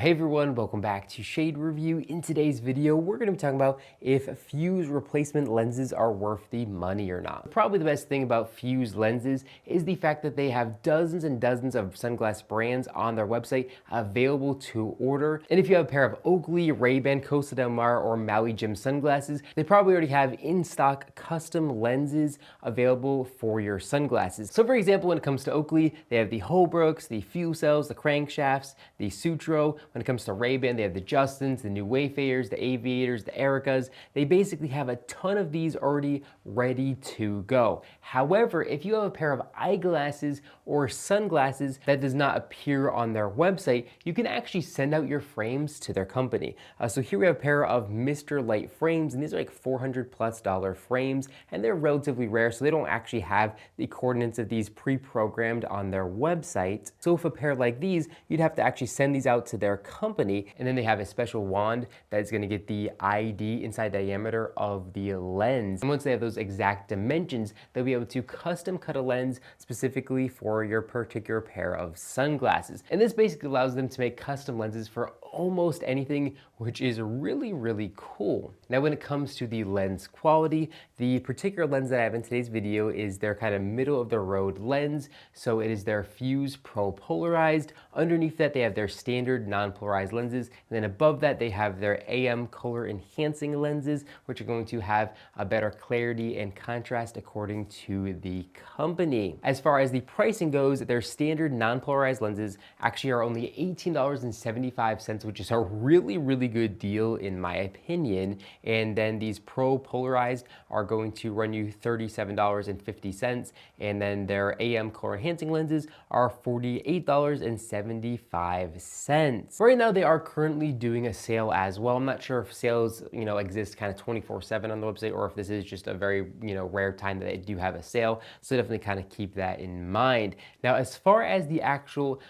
Hey everyone, welcome back to Shade Review. In today's video, we're going to be talking about if fuse replacement lenses are worth the money or not. Probably the best thing about fuse lenses is the fact that they have dozens and dozens of sunglass brands on their website available to order. And if you have a pair of Oakley, Ray-Ban, Costa Del Mar, or Maui Jim sunglasses, they probably already have in-stock custom lenses available for your sunglasses. So for example, when it comes to Oakley, they have the Holbrooks, the Fuse Cells, the Crankshafts, the Sutro. When it comes to Ray-Ban, they have the Justins, the new Wayfarers, the Aviators, the Ericas. They basically have a ton of these already ready to go. However, if you have a pair of eyeglasses or sunglasses that does not appear on their website, you can actually send out your frames to their company. So here we have a pair of Mr. Light frames, and these are like $400+ frames, and they're relatively rare, so they don't actually have the coordinates of these pre-programmed on their website. So if a pair like these, you'd have to actually send these out to their company, and then they have a special wand that's going to get the ID inside diameter of the lens. And once they have those exact dimensions, they'll be able to custom cut a lens specifically for your particular pair of sunglasses. And this basically allows them to make custom lenses for almost anything, which is really cool. Now when it comes to the lens quality, the particular lens that I have in today's video is their kind of middle of the road lens. So it is their Fuse Pro Polarized. Underneath that they have their standard non-polarized lenses, and then above that they have their AM color enhancing lenses, which are going to have a better clarity and contrast according to the company. As far as the pricing goes, their standard non-polarized lenses actually are only $18.75, which is a really good deal in my opinion. And then these Pro Polarized are going to run you $37.50, and then their AM color enhancing lenses are $48.75. Right now they are currently doing a sale as well. I'm not sure if sales, exist kind of 24/7 on the website, or if this is just a very, rare time that they do have a sale. So definitely kind of keep that in mind. Now, as far as the actual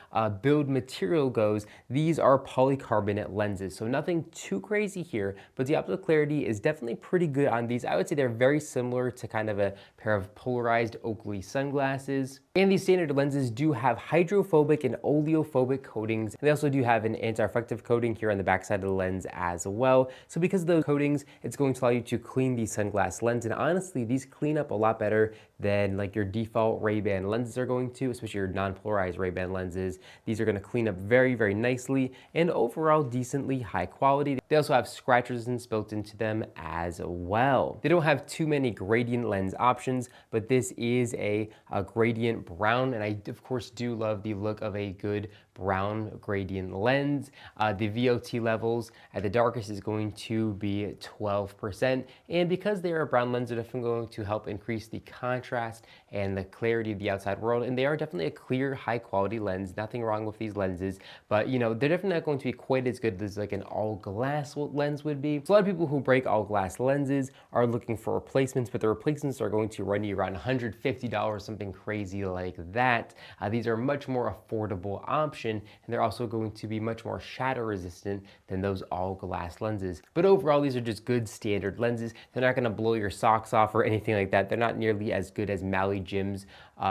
build material goes, these are polycarbonate lenses. So nothing too crazy here, but the optical clarity is definitely pretty good on these. I would say they're very similar to kind of a pair of polarized Oakley sunglasses. And these standard lenses do have hydrophobic and oleophobic coatings. And they also do have an anti-reflective coating here on the backside of the lens as well. So because of those coatings, it's going to allow you to clean the sunglass lens. And honestly, these clean up a lot better than like your default Ray-Ban lenses are going to, especially your non-polarized Ray-Ban lenses. These are going to clean up very nicely and overall decently high quality. They also have scratch resistance built into them as well. They don't have too many gradient lens options, but this is a gradient brown, and I of course do love the look of a good brown gradient lens. The VOT levels at the darkest is going to be 12%, and because they are a brown lens, they're definitely going to help increase the contrast and the clarity of the outside world, and they are definitely a clear, high quality lens. Nothing wrong with these lenses, but they're definitely not going to be quite as good as like an all glass lens would be. So a lot of people who break all glass lenses are looking for replacements, but the replacements are going to run you around $150, something crazy like that. These are a much more affordable option, and they're also going to be much more shatter resistant than those all glass lenses. But overall, these are just good standard lenses. They're not going to blow your socks off or anything like that. They're not nearly as good as Maui Jim's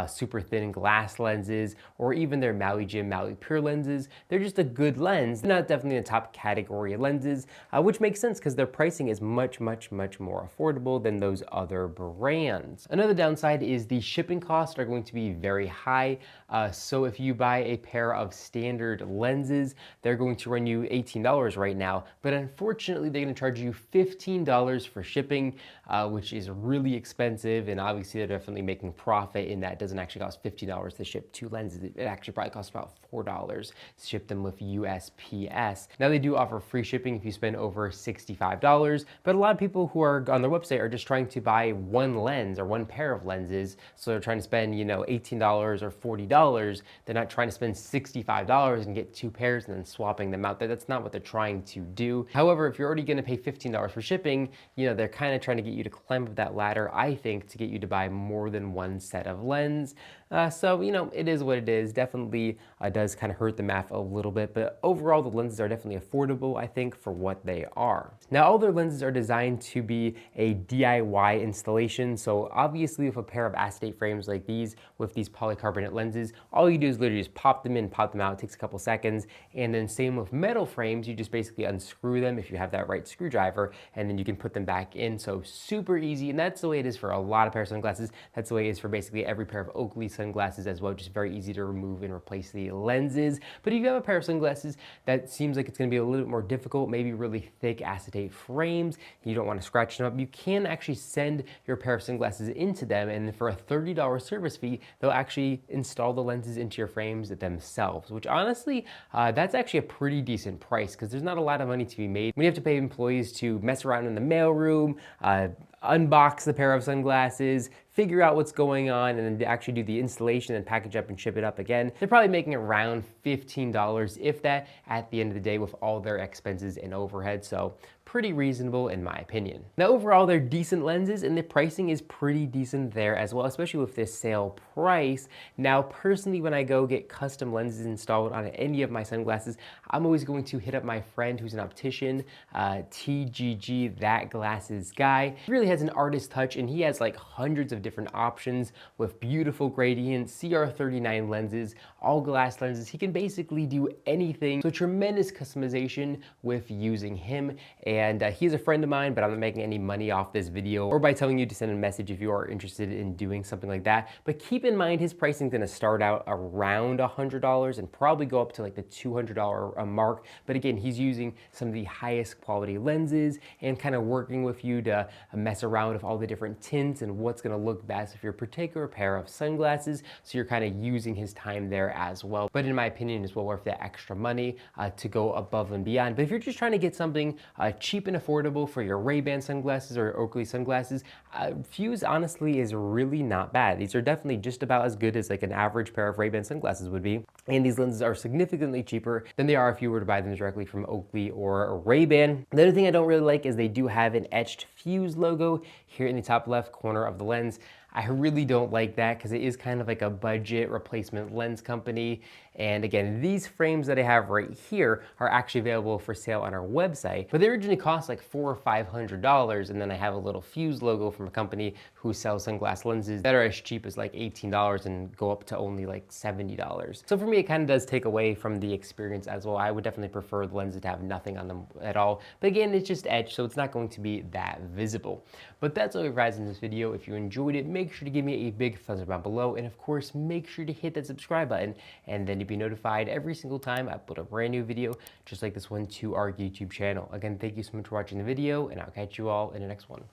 super thin glass lenses, or even their Maui Jim Maui Pure lenses. They're just a good lens. They're not definitely a top category lenses, which makes sense because their pricing is much more affordable than those other brands. Another downside is the shipping costs are going to be very high. So if you buy a pair of standard lenses, they're going to run you $18 right now, but unfortunately they're going to charge you $15 for shipping, which is really expensive, and obviously they're definitely making profit in that. It doesn't actually cost $50 to ship two lenses. It actually probably costs about $4 to ship them with USPS. Now they do offer free shipping if you spend over $65, but a lot of people who are on their website are just trying to buy one lens or one pair of lenses, so they're trying to spend $18 or $40. They're not trying to spend $65 and get two pairs and then swapping them out. That's not what they're trying to do. However, if you're already going to pay $15 for shipping, they're kind of trying to get you to climb up that ladder, I think, to get you to buy more than one set of lens. So it is what it is. Definitely does kind of hurt the math a little bit, but overall the lenses are definitely affordable, I think, for what they are. Now, all their lenses are designed to be a DIY installation, so obviously with a pair of acetate frames like these with these polycarbonate lenses, all you do is literally just pop them in, pop them out. It takes a couple seconds. And then same with metal frames, you just basically unscrew them if you have that right screwdriver, and then you can put them back in. So super easy, and that's the way it is for a lot of pairs of sunglasses. That's the way it is for basically every pair of Oakley sunglasses as well, just very easy to remove and replace the lenses. But if you have a pair of sunglasses that seems like it's gonna be a little bit more difficult, maybe really thick acetate frames, you don't wanna scratch them up, you can actually send your pair of sunglasses into them, and for a $30 service fee, they'll actually install the lenses into your frames themselves, which honestly, that's actually a pretty decent price because there's not a lot of money to be made. We have to pay employees to mess around in the mailroom, unbox the pair of sunglasses, figure out what's going on, and then actually do the installation and package up and ship it up again. They're probably making around $15, if that, at the end of the day with all their expenses and overhead. So pretty reasonable in my opinion. Now overall, they're decent lenses and the pricing is pretty decent there as well, especially with this sale price. Now personally, when I go get custom lenses installed on any of my sunglasses, I'm always going to hit up my friend who's an optician, TGG, That Glasses Guy. He really has an artist touch and he has like hundreds of different options with beautiful gradients, CR39 lenses, all glass lenses. He can basically do anything. So tremendous customization with using him. And he's a friend of mine, but I'm not making any money off this video or by telling you to send a message if you are interested in doing something like that. But keep in mind, his pricing is gonna start out around $100 and probably go up to like the $200 mark. But again, he's using some of the highest quality lenses and kind of working with you to mess around with all the different tints and what's gonna look best for your particular pair of sunglasses. So you're kind of using his time there as well. But in my opinion, it's well worth the extra money to go above and beyond. But if you're just trying to get something cheap and affordable for your Ray-Ban sunglasses or Oakley sunglasses, Fuse honestly is really not bad. These are definitely just about as good as like an average pair of Ray-Ban sunglasses would be. And these lenses are significantly cheaper than they are if you were to buy them directly from Oakley or Ray-Ban. The other thing I don't really like is they do have an etched Fuse logo here in the top left corner of the lens. I really don't like that because it is kind of like a budget replacement lens company. And again, these frames that I have right here are actually available for sale on our website, but they originally cost like $400 or $500. And then I have a little Fuse logo from a company who sells sunglass lenses that are as cheap as like $18 and go up to only like $70. So for me, it kind of does take away from the experience as well. I would definitely prefer the lenses to have nothing on them at all. But again, it's just etched, so it's not going to be that visible. But that's all we have in this video. If you enjoyed it, make sure to give me a big thumbs up down below. And of course, make sure to hit that subscribe button and then you'll be notified every single time I upload a brand new video, just like this one, to our YouTube channel. Again, thank you so much for watching the video and I'll catch you all in the next one.